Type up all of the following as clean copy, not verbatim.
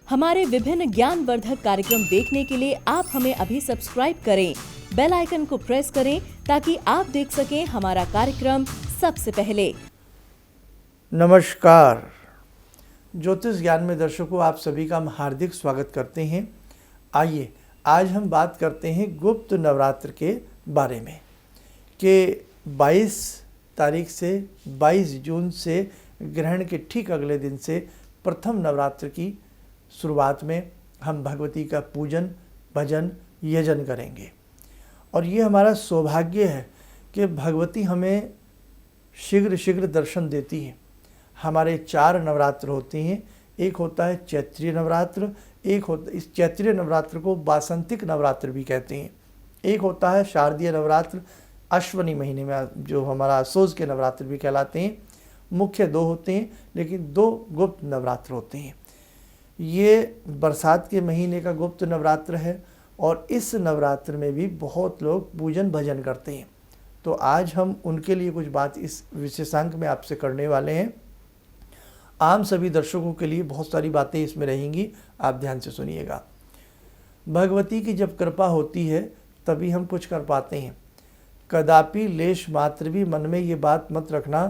हमारे विभिन्न ज्ञानवर्धक कार्यक्रम देखने के लिए आप हमें अभी सब्सक्राइब करें, बेल आइकन को प्रेस करें ताकि आप देख सकें हमारा कार्यक्रम सबसे पहले। नमस्कार, ज्योतिष ज्ञान में दर्शकों आप सभी का हम हार्दिक स्वागत करते हैं। आइए आज हम बात करते हैं गुप्त नवरात्र के बारे में कि 22 तारीख से 22 जून से ग्रहण के ठीक अगले दिन से प्रथम नवरात्र की शुरुआत में हम भगवती का पूजन, भजन, यजन करेंगे। और ये हमारा सौभाग्य है कि भगवती हमें शीघ्र शीघ्र दर्शन देती है। हमारे 4 नवरात्र होते हैं। एक होता है चैत्रीय नवरात्र, इस चैत्रीय नवरात्र को वासंतिक नवरात्र भी कहते हैं। एक होता है शारदीय नवरात्र, अश्वनी महीने में जो हमारा असोज के नवरात्र भी कहलाते हैं। मुख्य 2 होते हैं, लेकिन 2 गुप्त नवरात्र होते हैं। ये बरसात के महीने का गुप्त नवरात्र है और इस नवरात्र में भी बहुत लोग पूजन भजन करते हैं। तो आज हम उनके लिए कुछ बात इस विशेषांक में आपसे करने वाले हैं। आम सभी दर्शकों के लिए बहुत सारी बातें इसमें रहेंगी, आप ध्यान से सुनिएगा। भगवती की जब कृपा होती है तभी हम कुछ कर पाते हैं। कदापि लेश मात्र भी मन में ये बात मत रखना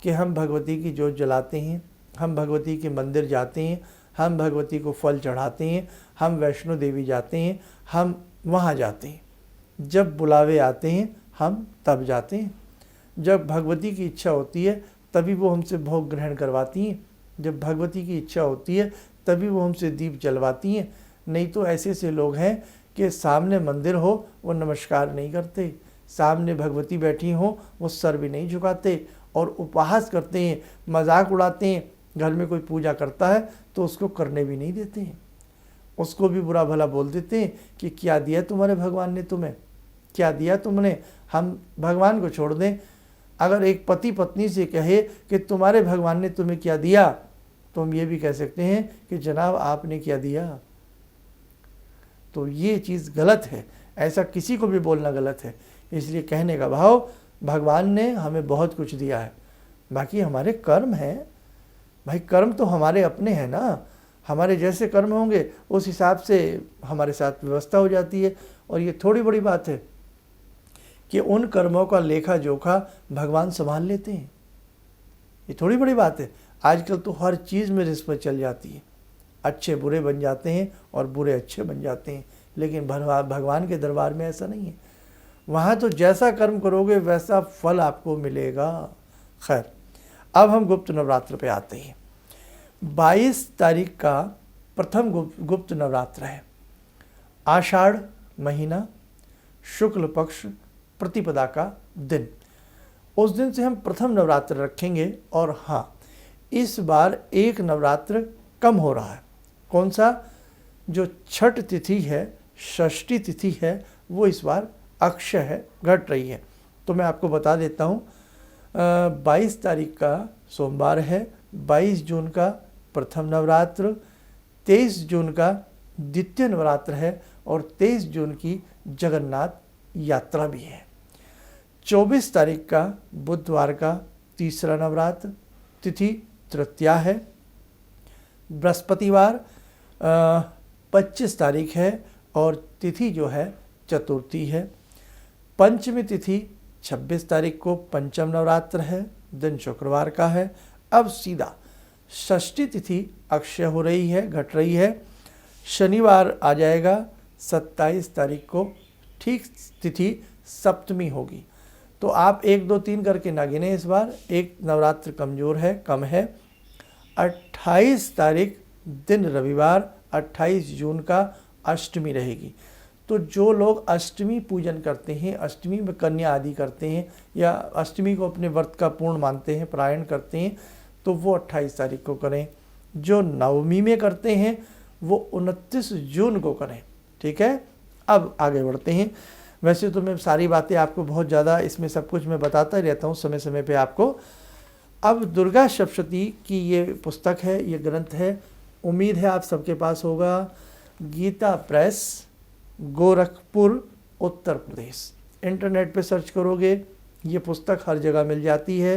कि हम भगवती की जोत जलाते हैं, हम भगवती के मंदिर जाते हैं, हम भगवती को फल चढ़ाते हैं, हम वैष्णो देवी जाते हैं, हम वहाँ जाते हैं। जब बुलावे आते हैं हम तब जाते हैं। जब भगवती की इच्छा होती है तभी वो हमसे भोग ग्रहण करवाती हैं। जब भगवती की इच्छा होती है तभी वो हमसे दीप जलवाती हैं। नहीं तो ऐसे ऐसे लोग हैं कि सामने मंदिर हो वो नमस्कार नहीं करते, सामने भगवती बैठी हो वो सर भी नहीं झुकाते और उपहास करते हैं, मजाक उड़ाते हैं। घर में कोई पूजा करता है तो उसको करने भी नहीं देते हैं, उसको भी बुरा भला बोल देते हैं कि क्या दिया तुम्हारे भगवान ने तुम्हें, क्या दिया तुमने। हम भगवान को छोड़ दें, अगर एक पति पत्नी से कहे कि तुम्हारे भगवान ने तुम्हें क्या दिया, तो हम ये भी कह सकते हैं कि जनाब आपने क्या दिया। तो ये चीज़ गलत है, ऐसा किसी को भी बोलना गलत है। इसलिए कहने का भाव, भगवान ने हमें बहुत कुछ दिया है, बाकी हमारे कर्म हैं। भाई कर्म तो हमारे अपने हैं ना, हमारे जैसे कर्म होंगे उस हिसाब से हमारे साथ व्यवस्था हो जाती है। और ये थोड़ी बड़ी बात है कि उन कर्मों का लेखा जोखा भगवान संभाल लेते हैं, ये थोड़ी बड़ी बात है। आजकल तो हर चीज़ में रिश्वत चल जाती है, अच्छे बुरे बन जाते हैं और बुरे अच्छे बन जाते हैं। लेकिन भगवान के दरबार में ऐसा नहीं है, वहाँ तो जैसा कर्म करोगे वैसा फल आपको मिलेगा। खैर, अब हम गुप्त नवरात्र पे आते हैं। 22 तारीख का प्रथम गुप्त नवरात्र है। आषाढ़ महीना, शुक्ल पक्ष, प्रतिपदा का दिन। उस दिन से हम प्रथम नवरात्र रखेंगे। और हाँ, इस बार एक नवरात्र कम हो रहा है। कौन सा? जो छठ तिथि है, षष्ठी तिथि है, वो इस बार अक्षय है, घट रही है। तो मैं आपको बता देता हूँ, 22 तारीख का सोमवार है, 22 जून का प्रथम नवरात्र, 23 जून का द्वितीय नवरात्र है और 23 जून की जगन्नाथ यात्रा भी है। 24 तारीख का बुधवार का तीसरा नवरात्र, तिथि तृतीया है। बृहस्पतिवार 25 तारीख है और तिथि जो है चतुर्थी है। पंचमी तिथि 26 तारीख को पंचम नवरात्र है, दिन शुक्रवार का है। अब सीधा षष्ठी तिथि अक्षय हो रही है, घट रही है। शनिवार आ जाएगा 27 तारीख को, ठीक तिथि सप्तमी होगी। तो आप 1 2 3 करके ना गिने, इस बार एक नवरात्र कमज़ोर है, कम है। 28 तारीख दिन रविवार, 28 जून का अष्टमी रहेगी। तो जो लोग अष्टमी पूजन करते हैं, अष्टमी में कन्या आदि करते हैं या अष्टमी को अपने व्रत का पूर्ण मानते हैं, पारायण करते हैं, तो वो 28 तारीख को करें। जो नवमी में करते हैं वो 29 जून को करें। ठीक है, अब आगे बढ़ते हैं। वैसे तो मैं सारी बातें आपको बहुत ज़्यादा इसमें सब कुछ मैं बताता ही रहता हूँ समय समय पे आपको। अब दुर्गा सप्तशती की ये पुस्तक है, ये ग्रंथ है, उम्मीद है आप सबके पास होगा। गीता प्रेस, गोरखपुर, उत्तर प्रदेश। इंटरनेट पे सर्च करोगे ये पुस्तक हर जगह मिल जाती है।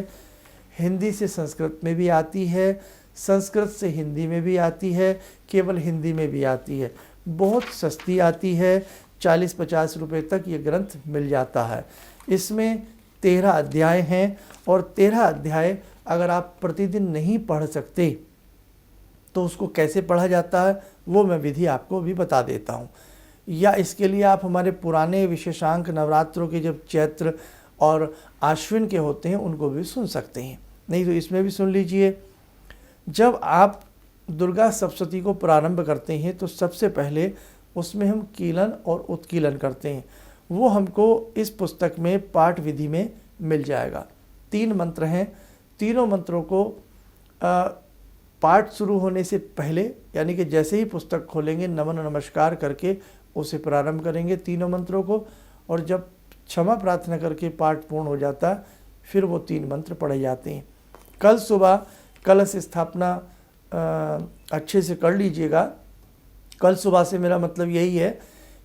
हिंदी से संस्कृत में भी आती है, संस्कृत से हिंदी में भी आती है, केवल हिंदी में भी आती है, बहुत सस्ती आती है, 40-50 रुपये तक ये ग्रंथ मिल जाता है। इसमें 13 अध्याय हैं और 13 अध्याय अगर आप प्रतिदिन नहीं पढ़ सकते तो उसको कैसे पढ़ा जाता है वो मैं विधि आपको भी बता देता हूँ। या इसके लिए आप हमारे पुराने विशेषांक नवरात्रों के जब चैत्र और आश्विन के होते हैं उनको भी सुन सकते हैं, नहीं तो इसमें भी सुन लीजिए। जब आप दुर्गा सप्तशती को प्रारंभ करते हैं तो सबसे पहले उसमें हम कीलन और उत्कीलन करते हैं, वो हमको इस पुस्तक में पाठ विधि में मिल जाएगा। 3 मंत्र हैं, तीनों मंत्रों को पाठ शुरू होने से पहले यानी कि जैसे ही पुस्तक खोलेंगे नमन नमस्कार करके उसे प्रारंभ करेंगे तीनों मंत्रों को, और जब क्षमा प्रार्थना करके पाठ पूर्ण हो जाता है फिर वो 3 मंत्र पढ़े जाते हैं। कल सुबह कलश स्थापना अच्छे से कर लीजिएगा। कल सुबह से मेरा मतलब यही है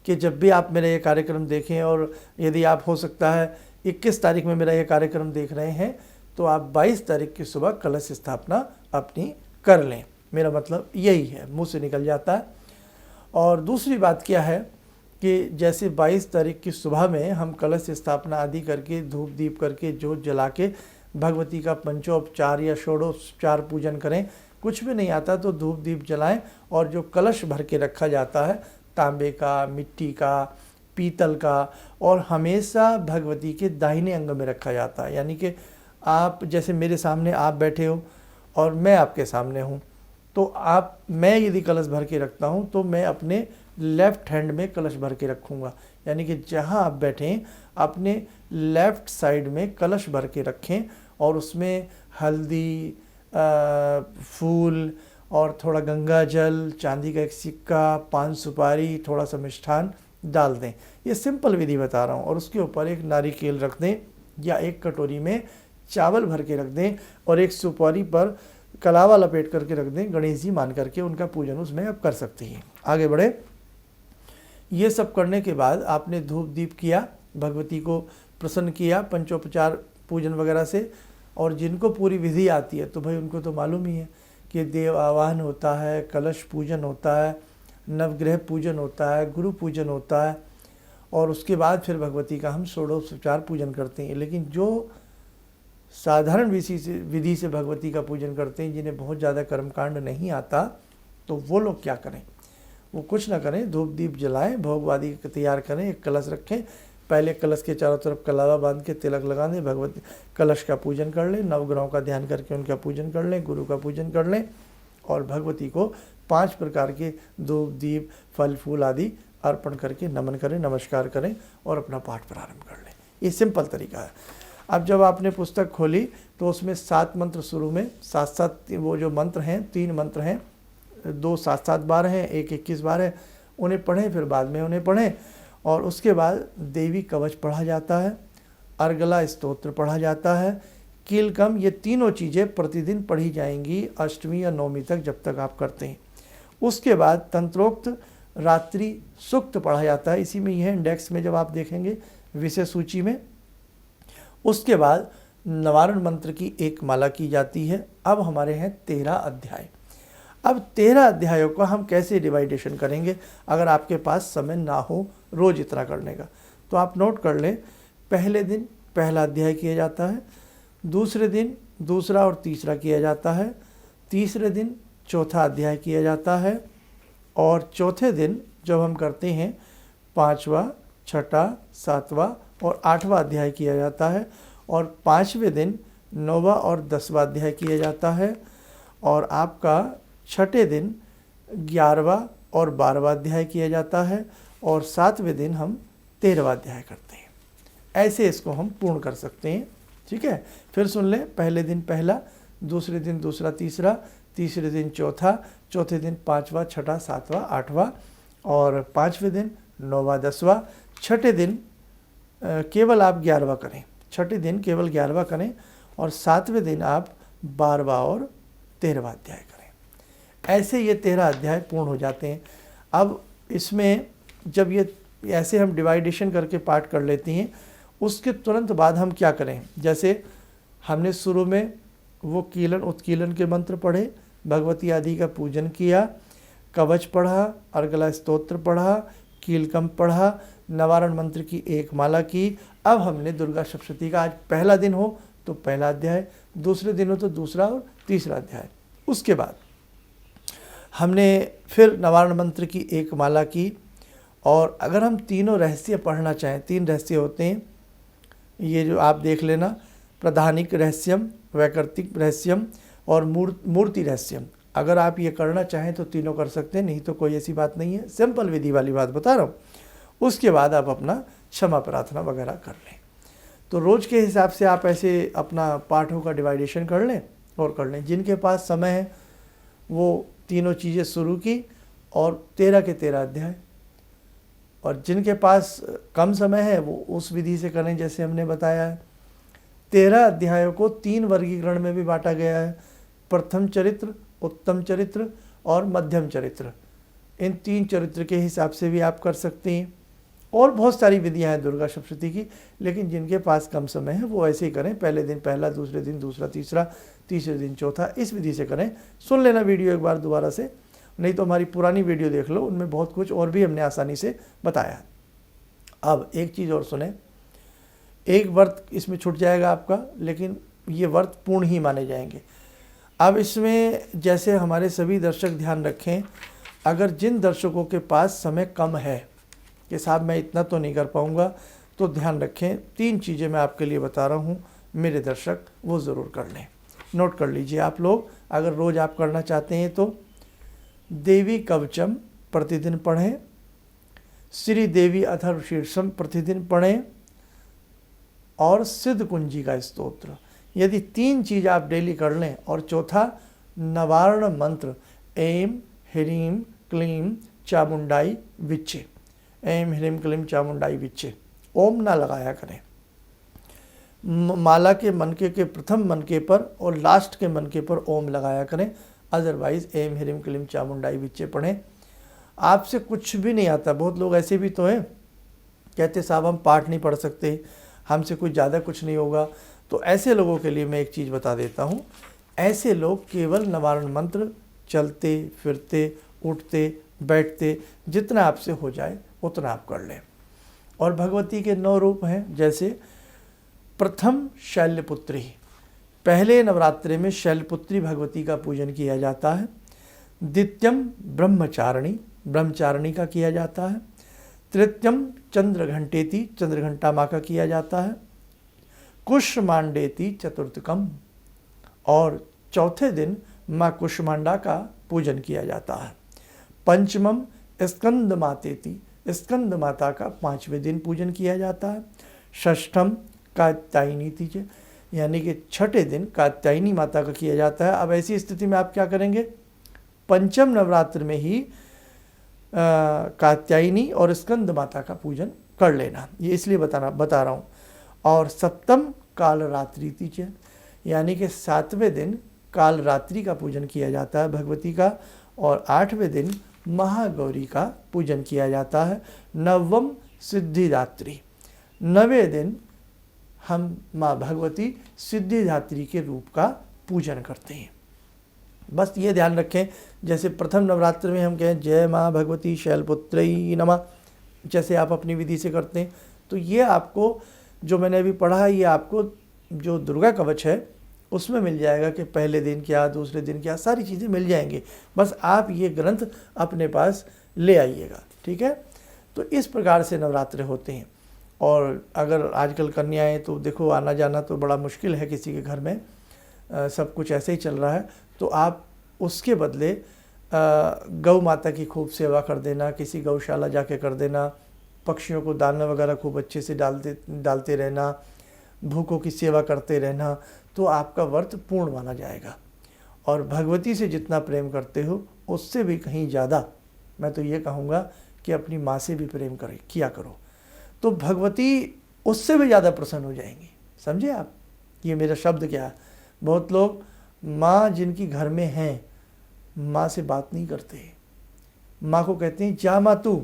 कि जब भी आप मेरा ये कार्यक्रम देखें, और यदि आप हो सकता है 21 तारीख में मेरा ये कार्यक्रम देख रहे हैं तो आप 22 तारीख की सुबह कलश स्थापना अपनी कर लें, मेरा मतलब यही है, मुंह से निकल जाता है। और दूसरी बात क्या है कि जैसे 22 तारीख की सुबह में हम कलश स्थापना आदि करके धूप दीप करके जोत जला के भगवती का पंचोपचार या षोडोपचार पूजन करें, कुछ भी नहीं आता तो धूप दीप जलाएं, और जो कलश भर के रखा जाता है तांबे का, मिट्टी का, पीतल का, और हमेशा भगवती के दाहिने अंग में रखा जाता है। यानी कि आप जैसे मेरे सामने आप बैठे हो और मैं आपके सामने हूँ, तो मैं यदि कलश भर के रखता हूँ तो मैं अपने लेफ़्ट हैंड में कलश भर के रखूँगा, यानी कि जहाँ आप बैठें अपने लेफ़्ट साइड में कलश भर के रखें, और उसमें हल्दी, फूल और थोड़ा गंगा जल, चांदी का एक सिक्का, पान सुपारी, थोड़ा सा मिष्ठान डाल दें। ये सिंपल विधि बता रहा हूँ। और उसके ऊपर एक नारिकेल रख दें या एक कटोरी में चावल भर के रख दें, और एक सुपारी पर कलावा लपेट करके रख दें, गणेश जी मान करके उनका पूजन उसमें आप कर सकती हैं। आगे बढ़े। ये सब करने के बाद आपने धूप दीप किया, भगवती को प्रसन्न किया पंचोपचार पूजन वगैरह से, और जिनको पूरी विधि आती है तो भाई उनको तो मालूम ही है कि देव आवाहन होता है, कलश पूजन होता है, नवग्रह पूजन होता है, गुरु पूजन होता है, और उसके बाद फिर भगवती का हम षोडशोपचार पूजन करते हैं। लेकिन जो साधारण विधि से भगवती का पूजन करते हैं, जिन्हें बहुत ज़्यादा कर्मकांड नहीं आता, तो वो लोग क्या करें, वो कुछ ना करें, धूप दीप जलाएं, भोगवादी तैयार करें, एक कलश रखें, पहले कलश के चारों तरफ कलावा बांध के तिलक लगा दें, भगवती कलश का पूजन कर लें, नवग्रहों का ध्यान करके उनका पूजन कर लें, गुरु का पूजन कर लें, और भगवती को 5 प्रकार के धूप दीप फल फूल आदि अर्पण करके नमन करें, नमस्कार करें और अपना पाठ प्रारंभ कर लें। ये सिंपल तरीका है। अब जब आपने पुस्तक खोली तो उसमें 7 मंत्र शुरू में 7 वो जो मंत्र हैं, 3 मंत्र हैं, 2 7 बार हैं, 1 21 बार है, उन्हें पढ़ें, फिर बाद में उन्हें पढ़ें, और उसके बाद देवी कवच पढ़ा जाता है, अर्गला स्तोत्र पढ़ा जाता है, कीलकम, ये तीनों चीज़ें प्रतिदिन पढ़ी जाएंगी अष्टमी या नवमी तक, जब तक आप करते हैं। उसके बाद तंत्रोक्त रात्रि सूक्त पढ़ा जाता है, इसी में यह इंडेक्स में जब आप देखेंगे विषय सूची में। उसके बाद नवारण मंत्र की एक माला की जाती है। अब हमारे हैं 13 अध्याय। अब 13 अध्यायों को हम कैसे डिवाइडेशन करेंगे, अगर आपके पास समय ना हो रोज़ इतना करने का, तो आप नोट कर लें। पहले दिन पहला अध्याय किया जाता है, दूसरे दिन दूसरा और तीसरा किया जाता है, तीसरे दिन चौथा अध्याय किया जाता है, और चौथे दिन जब हम करते हैं 5वां, 6वां, 7वां और 8वां अध्याय किया जाता है, और 5वें दिन 9वां और 10वां अध्याय किया जाता है, और आपका 6ठे दिन 11वां और 12वां अध्याय किया जाता है, और 7वें दिन हम 13वां अध्याय करते हैं। ऐसे इसको हम पूर्ण कर सकते हैं। ठीक है, फिर सुन लें। पहले दिन पहला, दूसरे दिन दूसरा, तीसरा, तीसरे दिन चौथा, चौथे दिन 5वां, 6वां, 7वां, 8वां, और 5वें दिन 9वां, 10वां, 6ठे दिन केवल आप 11वां करें, 6ठे दिन केवल 11वां करें, और 7वें दिन आप 12वां और 13वां अध्याय करें। ऐसे ये 13 अध्याय पूर्ण हो जाते हैं। अब इसमें जब ये ऐसे हम डिवाइडेशन करके पाठ कर लेती हैं, उसके तुरंत बाद हम क्या करें, जैसे हमने शुरू में वो कीलन उत्कीलन के मंत्र पढ़े, भगवती आदि का पूजन किया, कवच पढ़ा, अर्गला स्तोत्र पढ़ा, कीलकम पढ़ा, नवारण मंत्र की एक माला की। अब हमने दुर्गा सप्तशती का, आज पहला दिन हो तो पहला अध्याय, दूसरे दिन हो तो दूसरा और तीसरा अध्याय। उसके बाद हमने फिर नवारण मंत्र की एक माला की। और अगर हम तीनों रहस्य पढ़ना चाहें, 3 रहस्य होते हैं, ये जो आप देख लेना, प्रधानिक रहस्यम, वैकर्तिक रहस्यम और मूर्ति रहस्यम। अगर आप ये करना चाहें तो तीनों कर सकते हैं, नहीं तो कोई ऐसी बात नहीं है, सिंपल विधि वाली बात बता रहा हूँ। उसके बाद आप अपना क्षमा प्रार्थना वगैरह कर लें। तो रोज़ के हिसाब से आप ऐसे अपना पाठों का डिवाइडेशन कर लें और कर लें। जिनके पास समय है वो तीनों चीज़ें शुरू की और 13 के 13 अध्याय, और जिनके पास कम समय है वो उस विधि से करें जैसे हमने बताया है। 13 अध्यायों को 3 वर्गीकरण में भी बांटा गया है, प्रथम चरित्र, उत्तम चरित्र और मध्यम चरित्र। इन 3 चरित्र के हिसाब से भी आप कर सकते हैं। और बहुत सारी विधियां हैं दुर्गा सप्तशती की, लेकिन जिनके पास कम समय है वो ऐसे ही करें, पहले दिन पहला, दूसरे दिन दूसरा, तीसरा, तीसरे दिन चौथा, इस विधि से करें। सुन लेना वीडियो एक बार दोबारा से, नहीं तो हमारी पुरानी वीडियो देख लो, उनमें बहुत कुछ और भी हमने आसानी से बताया है। अब एक चीज़ और सुने, एक व्रत इसमें छूट जाएगा आपका, लेकिन ये व्रत पूर्ण ही माने जाएंगे। अब इसमें जैसे हमारे सभी दर्शक ध्यान रखें, अगर जिन दर्शकों के पास समय कम है कि साहब मैं इतना तो नहीं कर पाऊँगा, तो ध्यान रखें 3 चीज़ें मैं आपके लिए बता रहा हूँ मेरे दर्शक, वो ज़रूर कर लें। नोट कर लीजिए आप लोग, अगर रोज़ आप करना चाहते हैं तो देवी कवचम प्रतिदिन पढ़ें, श्री देवी अथर्व शीर्षम प्रतिदिन पढ़ें और सिद्ध कुंजी का स्तोत्र। यदि 3 चीज़ आप डेली कर लें, और चौथा नवारण मंत्र ऐं ह्रीं क्लीं चामुंडाई विच्चे, ऐं ह्रीं क्लीं चामुंडाई विच्चे, ओम ना लगाया करें। माला के मनके के प्रथम मनके पर और लास्ट के मनके पर ओम लगाया करें, अदरवाइज ऐं ह्रीं क्लीं चामुंडाई विच्चे पढ़ें। आपसे कुछ भी नहीं आता, बहुत लोग ऐसे भी तो हैं कहते साहब हम पाठ नहीं पढ़ सकते, हमसे कुछ ज़्यादा कुछ नहीं होगा। तो ऐसे लोगों के लिए मैं एक चीज़ बता देता हूँ, ऐसे लोग केवल नवारण मंत्र चलते फिरते उठते बैठते जितना आपसे हो जाए उतना आप कर लें। और भगवती के 9 रूप हैं, जैसे प्रथम शैल्यपुत्री, पहले नवरात्रि में शैलपुत्री भगवती का पूजन किया जाता है। द्वितीयम ब्रह्मचारिणी, ब्रह्मचारिणी का किया जाता है। तृतीयम चंद्रघंटेति, चंद्रघंटा माँ का किया जाता है। कुष्मांडेति चतुर्थकम, और चौथे दिन माँ कुष्मांडा का पूजन किया जाता है। पंचमम स्कंद मातेति, स्कंद माता का 5वें दिन पूजन किया जाता है। षष्ठम कात्यायनी तीज, यानी कि 6ठे दिन कात्यायनी माता का किया जाता है। अब ऐसी स्थिति में आप क्या करेंगे, पंचम नवरात्र में ही कात्यायनी और स्कंद माता का पूजन कर लेना, ये इसलिए बता रहा हूँ। और सप्तम कालरात्रि तीज, यानी कि 7वें दिन कालरात्रि का पूजन किया जाता है भगवती का, और 8वें दिन महागौरी का पूजन किया जाता है। नवम सिद्धिदात्री, 9वें दिन हम माँ भगवती सिद्धिदात्री के रूप का पूजन करते हैं। बस ये ध्यान रखें, जैसे प्रथम नवरात्र में हम कहें जय माँ भगवती शैलपुत्री नमः, जैसे आप अपनी विधि से करते हैं, तो ये आपको जो मैंने अभी पढ़ा है ये आपको जो दुर्गा कवच है उसमें मिल जाएगा कि पहले दिन क्या, दूसरे दिन क्या, सारी चीज़ें मिल जाएंगी। बस आप ये ग्रंथ अपने पास ले आइएगा, ठीक है। तो इस प्रकार से नवरात्र होते हैं। और अगर आजकल कन्याएं तो देखो आना जाना तो बड़ा मुश्किल है किसी के घर में, सब कुछ ऐसे ही चल रहा है, तो आप उसके बदले गौ माता की खूब सेवा कर देना, किसी गौशाला जाके कर देना, पक्षियों को दाना वगैरह खूब अच्छे से डालते रहना, भूखों की सेवा करते रहना, तो आपका व्रत पूर्ण माना जाएगा। और भगवती से जितना प्रेम करते हो उससे भी कहीं ज़्यादा मैं तो ये कहूँगा कि अपनी माँ से भी प्रेम किया करो, तो भगवती उससे भी ज़्यादा प्रसन्न हो जाएंगी। समझे आप, ये मेरा शब्द क्या है। बहुत लोग माँ जिनकी घर में हैं माँ से बात नहीं करते, माँ को कहते हैं जा माँ तू,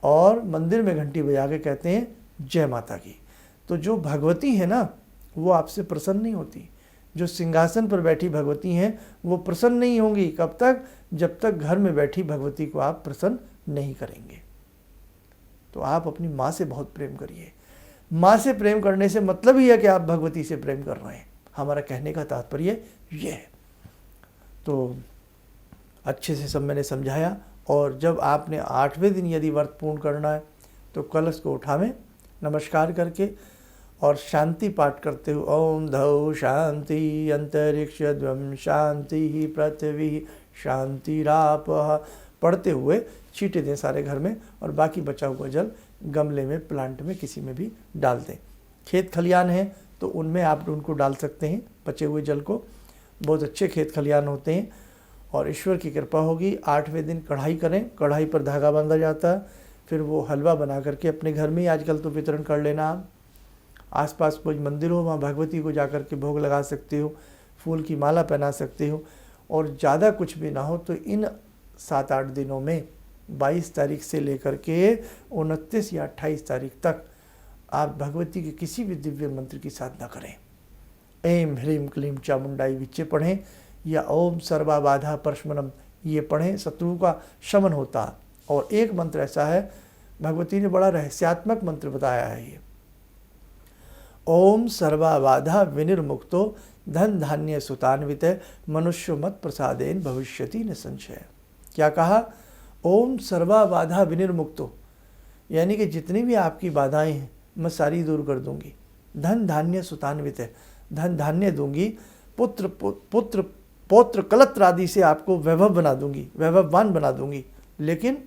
और मंदिर में घंटी बजा के कहते हैं जय माता की। तो जो भगवती है ना वो आपसे प्रसन्न नहीं होती, जो सिंहासन पर बैठी भगवती हैं वो प्रसन्न नहीं होंगी। कब तक? जब तक घर में बैठी भगवती को आप प्रसन्न नहीं करेंगे। तो आप अपनी माँ से बहुत प्रेम करिए। माँ से प्रेम करने से मतलब ही है कि आप भगवती से प्रेम कर रहे हैं। हमारा कहने का तात्पर्य ये है। तो अच्छे से सब मैंने समझाया। और जब आपने 8वें दिन यदि व्रत पूर्ण करना है तो कलश को उठावें नमस्कार करके और शांति पाठ करते हुए ओम धौ शांति अंतरिक्ष द्वम शांति पृथ्वी शांतिराप पढ़ते हुए छींटे दें सारे घर में और बाकी बचा हुआ जल गमले में, प्लांट में, किसी में भी डाल दें। खेत खलियान है तो उनमें आप उनको डाल सकते हैं बचे हुए जल को। बहुत अच्छे खेत खलियान होते हैं और ईश्वर की कृपा होगी। 8वें दिन कढ़ाई करें, कढ़ाई पर धागा बांधा जाता है, फिर वो हलवा बना करके अपने घर में ही आजकल तो वितरण कर लेना। आप आसपास कोई मंदिर हो वहाँ भगवती को जाकर के भोग लगा सकते हो, फूल की माला पहना सकते हो। और ज़्यादा कुछ भी ना हो तो इन 7-8 दिनों में 22 तारीख से लेकर के 29 या 28 तारीख तक आप भगवती के किसी भी दिव्य मंत्र की साधना करें। ऐं ह्रीं क्लीं चामुंडाई विच्चे पढ़ें या ओम सर्वा बाधा परशमनम ये पढ़ें, शत्रु का शमन होता। और एक मंत्र ऐसा है, भगवती ने बड़ा रहस्यात्मक मंत्र बताया है ये, ओम सर्वा बाधा विनिर्मुक्तो धन धान्य सुतान्वित मनुष्य मत प्रसादेन भविष्यति न संशय। क्या कहा? ओम सर्वा बाधा विनिर्मुक्तो, यानी कि जितनी भी आपकी बाधाएं हैं मैं सारी दूर कर दूंगी। धन धान्य सुतान्वित, धन धान्य दूंगी, पुत्र पौत्र कलत्र आदि से आपको वैभव बना दूंगी, वैभववान बना दूंगी। लेकिन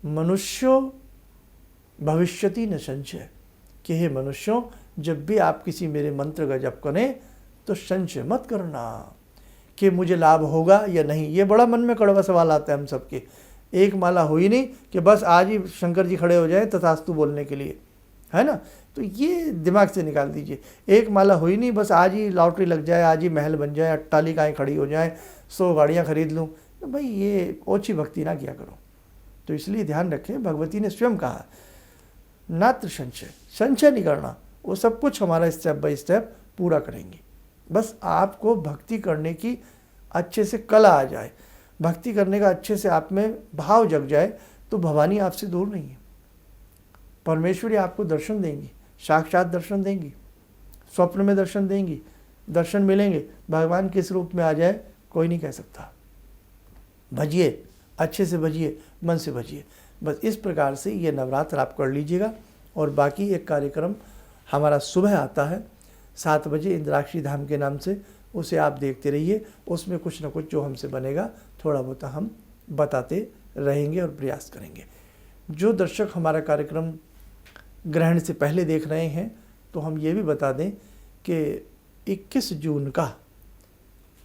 मनुष्यों भविष्यति न संशय, कि हे मनुष्यों जब भी आप किसी मेरे मंत्र का जप करें तो संशय मत करना कि मुझे लाभ होगा या नहीं। ये बड़ा मन में कड़वा सवाल आता है हम सबके। एक माला हुई नहीं कि बस आज ही शंकर जी खड़े हो जाएं तथास्तु बोलने के लिए, है ना। तो ये दिमाग से निकाल दीजिए। एक माला हुई नहीं बस आज ही लॉटरी लग जाए, आज ही महल बन जाए, अट्टालिकाएँ खड़ी हो जाएं, 100 गाड़ियाँ खरीद लूँ, तो भाई ये ओछी भक्ति ना किया करो। तो इसलिए ध्यान रखें, भगवती ने स्वयं कहा नात्र संशय, संशय नहीं करना। वो सब कुछ हमारा स्टेप बाय स्टेप पूरा करेंगे। बस आपको भक्ति करने की अच्छे से कला आ जाए, भक्ति करने का अच्छे से आप में भाव जग जाए तो भवानी आपसे दूर नहीं है। परमेश्वरी आपको दर्शन देंगी, साक्षात दर्शन देंगी, स्वप्न में दर्शन देंगी, दर्शन मिलेंगे। भगवान किस रूप में आ जाए कोई नहीं कह सकता। भजिए, अच्छे से भजिए, मन से भजिए। बस इस प्रकार से ये नवरात्र आप कर लीजिएगा। और बाकी एक कार्यक्रम हमारा सुबह आता है 7 बजे इंद्राक्षी धाम के नाम से, उसे आप देखते रहिए। उसमें कुछ न कुछ जो हमसे बनेगा थोड़ा बहुत हम बताते रहेंगे और प्रयास करेंगे। जो दर्शक हमारा कार्यक्रम ग्रहण से पहले देख रहे हैं तो हम ये भी बता दें कि 21 जून का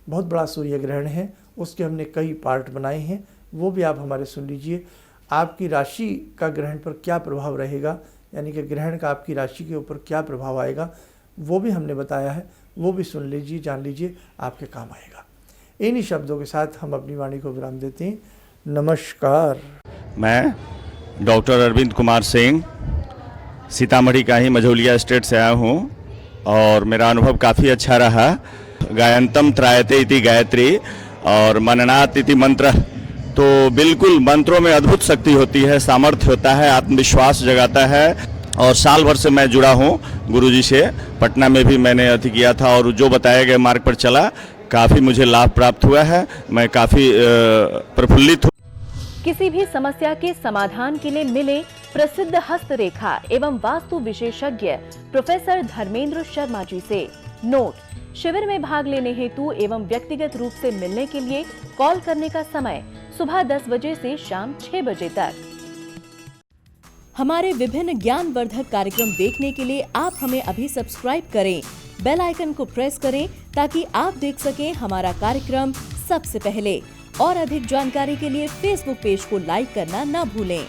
बहुत बड़ा सूर्य ग्रहण है, उसके हमने कई पार्ट बनाए हैं, वो भी आप हमारे सुन लीजिए। आपकी राशि का ग्रहण पर क्या प्रभाव रहेगा, यानी कि ग्रहण का आपकी राशि के ऊपर क्या प्रभाव आएगा, वो भी हमने बताया है, वो भी सुन लीजिए, जान लीजिए, आपके काम आएगा। इन्हीं शब्दों के साथ हम अपनी वाणी को विराम देते हैं। नमस्कार। मैं डॉक्टर अरविंद कुमार सिंह सीतामढ़ी का ही मझौलिया स्टेट से आया हूँ और मेरा अनुभव काफ़ी अच्छा रहा। गायंतम त्रायते इति गायत्री और मननात् इति मंत्र, तो बिल्कुल मंत्रों में अद्भुत शक्ति होती है, सामर्थ्य होता है, आत्मविश्वास जगाता है। और साल भर से मैं जुड़ा हूँ गुरुजी से, पटना में भी मैंने अति किया था और जो बताए गए मार्ग पर चला, काफ़ी मुझे लाभ प्राप्त हुआ है। मैं काफ़ी प्रफुल्लित हूँ। किसी भी समस्या के समाधान के लिए मिले प्रसिद्ध हस्तरेखा एवं वास्तु विशेषज्ञ प्रोफेसर धर्मेंद्र शर्मा जी से। नोट: शिविर में भाग लेने हेतु एवं व्यक्तिगत रूप से मिलने के लिए कॉल करने का समय सुबह 10 बजे से शाम 6 बजे तक। हमारे विभिन्न ज्ञानवर्धक कार्यक्रम देखने के लिए आप हमें अभी सब्सक्राइब करें, बेल आइकन को प्रेस करें ताकि आप देख सकें हमारा कार्यक्रम सबसे पहले। और अधिक जानकारी के लिए फेसबुक पेज को लाइक करना न भूलें।